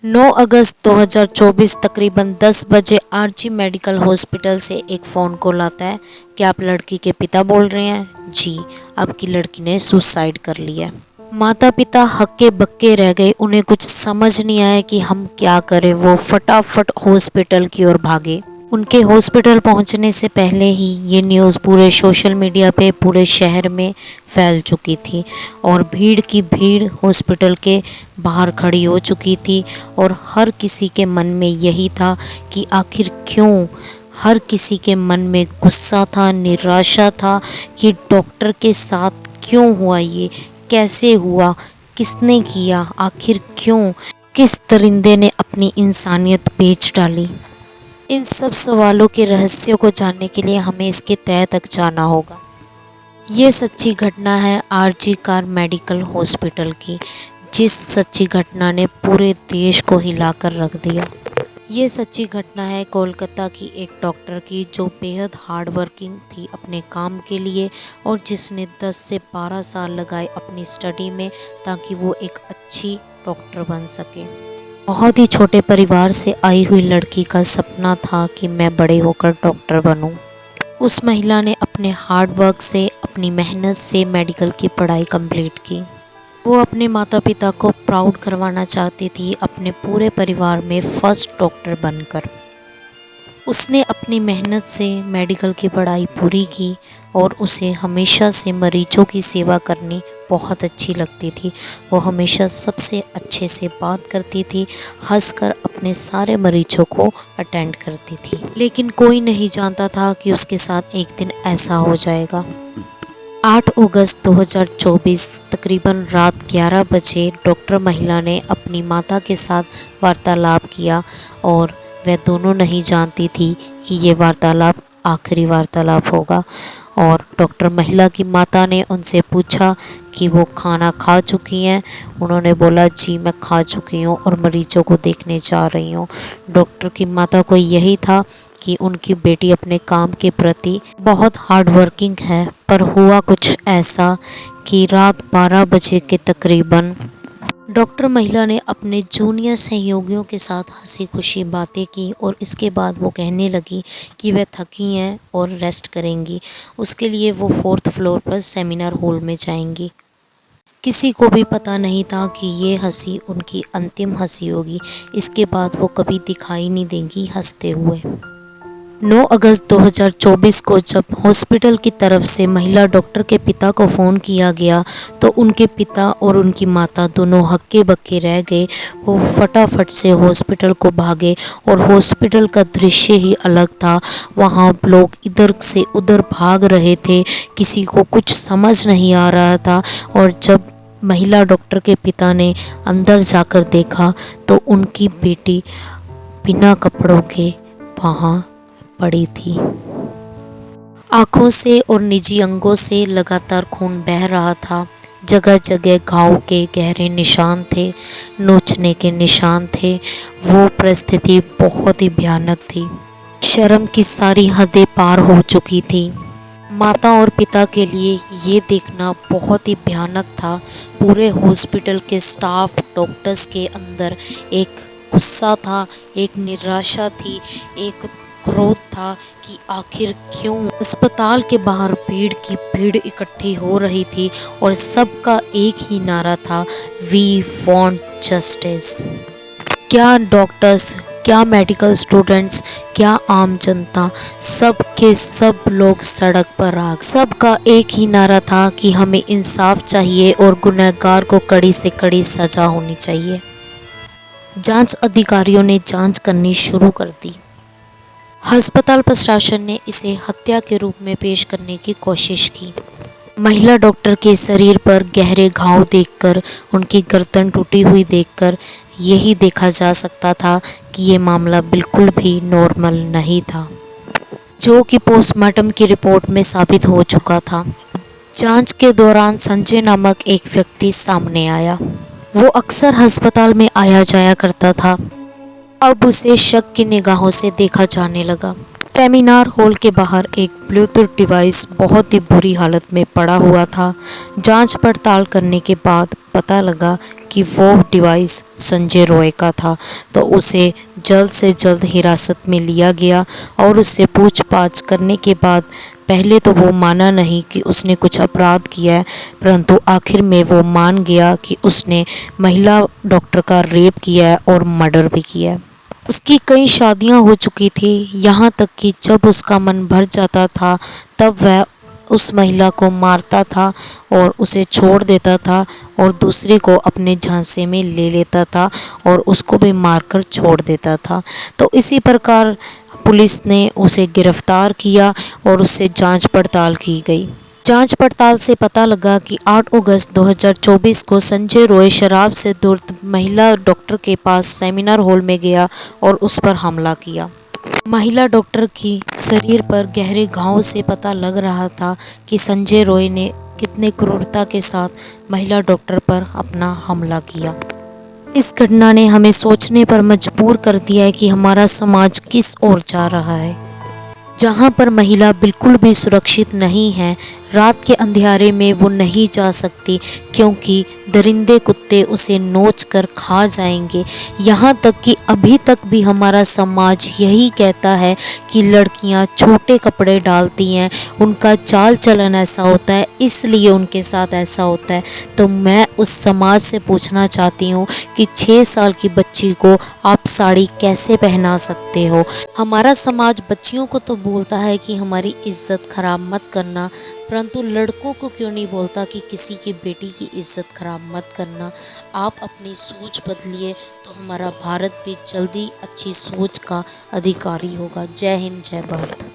9 अगस्त 2024 तकरीबन 10 बजे RG medical hospital से एक फ़ोन कॉल आता है कि आप लड़की के पिता बोल रहे हैं। जी, आपकी लड़की ने सुसाइड कर लिया। माता पिता हक्के बक्के रह गए, उन्हें कुछ समझ नहीं आया कि हम क्या करें। वो फटाफट हॉस्पिटल की ओर भागे। उनके हॉस्पिटल पहुंचने से पहले ही ये न्यूज़ पूरे सोशल मीडिया पे पूरे शहर में फैल चुकी थी और भीड़ की भीड़ हॉस्पिटल के बाहर खड़ी हो चुकी थी और हर किसी के मन में यही था कि आखिर क्यों। हर किसी के मन में गुस्सा था, निराशा था कि डॉक्टर के साथ क्यों हुआ, ये कैसे हुआ, किसने किया, आखिर क्यों, किस दरिंदे ने अपनी इंसानियत बेच डाली। इन सब सवालों के रहस्यों को जानने के लिए हमें इसके तह तक जाना होगा। ये सच्ची घटना है आरजी कार मेडिकल हॉस्पिटल की, जिस सच्ची घटना ने पूरे देश को हिलाकर रख दिया। ये सच्ची घटना है कोलकाता की एक डॉक्टर की, जो बेहद हार्ड वर्किंग थी अपने काम के लिए और जिसने 10 से 12 साल लगाए अपनी स्टडी में ताकि वो एक अच्छी डॉक्टर बन सके। बहुत ही छोटे परिवार से आई हुई लड़की का सपना था कि मैं बड़े होकर डॉक्टर बनूं। उस महिला ने अपने हार्ड वर्क से, अपनी मेहनत से मेडिकल की पढ़ाई कंप्लीट की। वो अपने माता पिता को प्राउड करवाना चाहती थी अपने पूरे परिवार में फर्स्ट डॉक्टर बनकर। उसने अपनी मेहनत से मेडिकल की पढ़ाई पूरी की और उसे हमेशा से मरीजों की सेवा करनी बहुत अच्छी लगती थी। वो हमेशा सबसे अच्छे से बात करती थी, हंसकर अपने सारे मरीजों को अटेंड करती थी। लेकिन कोई नहीं जानता था कि उसके साथ एक दिन ऐसा हो जाएगा। 8 अगस्त 2024 तकरीबन रात 11 बजे डॉक्टर महिला ने अपनी माता के साथ वार्तालाप किया और वह दोनों नहीं जानती थी कि ये वार्तालाप आखिरी वार्तालाप होगा। और डॉक्टर महिला की माता ने उनसे पूछा कि वो खाना खा चुकी हैं। उन्होंने बोला जी मैं खा चुकी हूँ और मरीजों को देखने जा रही हूँ। डॉक्टर की माता को यही था कि उनकी बेटी अपने काम के प्रति बहुत हार्ड वर्किंग है, पर हुआ कुछ ऐसा कि रात 12 बजे के तकरीबन डॉक्टर महिला ने अपने जूनियर सहयोगियों के साथ हंसी खुशी बातें की और इसके बाद वो कहने लगी कि वह थकी हैं और रेस्ट करेंगी। उसके लिए वो 4th फ्लोर पर सेमिनार हॉल में जाएंगी। किसी को भी पता नहीं था कि ये हंसी उनकी अंतिम हंसी होगी। इसके बाद वो कभी दिखाई नहीं देंगी हंसते हुए। 9 अगस्त 2024 को जब हॉस्पिटल की तरफ से महिला डॉक्टर के पिता को फ़ोन किया गया तो उनके पिता और उनकी माता दोनों हक्के बक्के रह गए। वो फटाफट से हॉस्पिटल को भागे और हॉस्पिटल का दृश्य ही अलग था। वहाँ लोग इधर से उधर भाग रहे थे, किसी को कुछ समझ नहीं आ रहा था। और जब महिला डॉक्टर के पिता ने अंदर जाकर देखा तो उनकी बेटी बिना कपड़ों के वहाँ पड़ी थी। आँखों से और निजी अंगों से लगातार खून बह रहा था। जगह जगह घाव के गहरे निशान थे, नोचने के निशान थे। वो परिस्थिति बहुत ही भयानक थी। शर्म की सारी हदें पार हो चुकी थी। माता और पिता के लिए ये देखना बहुत ही भयानक था। पूरे हॉस्पिटल के स्टाफ, डॉक्टर्स के अंदर एक गुस्सा था, एक निराशा थी, एक क्रोध था कि आखिर क्यों। अस्पताल के बाहर भीड़ की भीड़ इकट्ठी हो रही थी और सबका एक ही नारा था, वी वांट जस्टिस। क्या डॉक्टर्स, क्या मेडिकल स्टूडेंट्स, क्या आम जनता, सब के सब लोग सड़क पर आ गए। सबका एक ही नारा था कि हमें इंसाफ चाहिए और गुनहगार को कड़ी से कड़ी सजा होनी चाहिए। जांच अधिकारियों ने जांच करनी शुरू कर दी। अस्पताल प्रशासन ने इसे हत्या के रूप में पेश करने की कोशिश की। महिला डॉक्टर के शरीर पर गहरे घाव देखकर, उनकी गर्दन टूटी हुई देखकर यही देखा जा सकता था कि ये मामला बिल्कुल भी नॉर्मल नहीं था, जो कि पोस्टमार्टम की रिपोर्ट में साबित हो चुका था। जांच के दौरान संजय नामक एक व्यक्ति सामने आया। वो अक्सर अस्पताल में आया जाया करता था। अब उसे शक की निगाहों से देखा जाने लगा। सेमिनार हॉल के बाहर एक ब्लूटूथ डिवाइस बहुत ही बुरी हालत में पड़ा हुआ था। जांच पड़ताल करने के बाद पता लगा कि वो डिवाइस संजय रॉय का था, तो उसे जल्द से जल्द हिरासत में लिया गया और उससे पूछताछ करने के बाद पहले तो वो माना नहीं कि उसने कुछ अपराध किया है, परंतु आखिर में वो मान गया कि उसने महिला डॉक्टर का रेप किया है और मर्डर भी किया है। उसकी कई शादियां हो चुकी थी, यहाँ तक कि जब उसका मन भर जाता था तब वह उस महिला को मारता था और उसे छोड़ देता था और दूसरे को अपने झांसे में ले लेता था और उसको भी मारकर छोड़ देता था। तो इसी प्रकार पुलिस ने उसे गिरफ्तार किया और उससे जांच पड़ताल की गई। जांच पड़ताल से पता लगा कि 8 अगस्त 2024 को संजय रॉय शराब से धुत महिला डॉक्टर के पास सेमिनार हॉल में गया और उस पर हमला किया। महिला डॉक्टर की शरीर पर गहरे घाव से पता लग रहा था कि संजय रॉय ने कितने क्रूरता के साथ महिला डॉक्टर पर अपना हमला किया। इस घटना ने हमें सोचने पर मजबूर कर दिया है कि हमारा समाज किस ओर जा रहा है, जहाँ पर महिला बिल्कुल भी सुरक्षित नहीं है। रात के अंधेरे में वो नहीं जा सकती क्योंकि दरिंदे कुत्ते उसे नोच कर खा जाएंगे। यहाँ तक कि अभी तक भी हमारा समाज यही कहता है कि लड़कियाँ छोटे कपड़े डालती हैं, उनका चाल चलन ऐसा होता है, इसलिए उनके साथ ऐसा होता है। तो मैं उस समाज से पूछना चाहती हूँ कि 6 साल की बच्ची को आप साड़ी कैसे पहना सकते हो। हमारा समाज बच्चियों को तो बोलता है कि हमारी इज्जत खराब मत करना, परंतु लड़कों को क्यों नहीं बोलता कि किसी की बेटी की इज्जत खराब मत करना। आप अपनी सोच बदलिए तो हमारा भारत भी जल्दी अच्छी सोच का अधिकारी होगा। जय हिंद, जय भारत।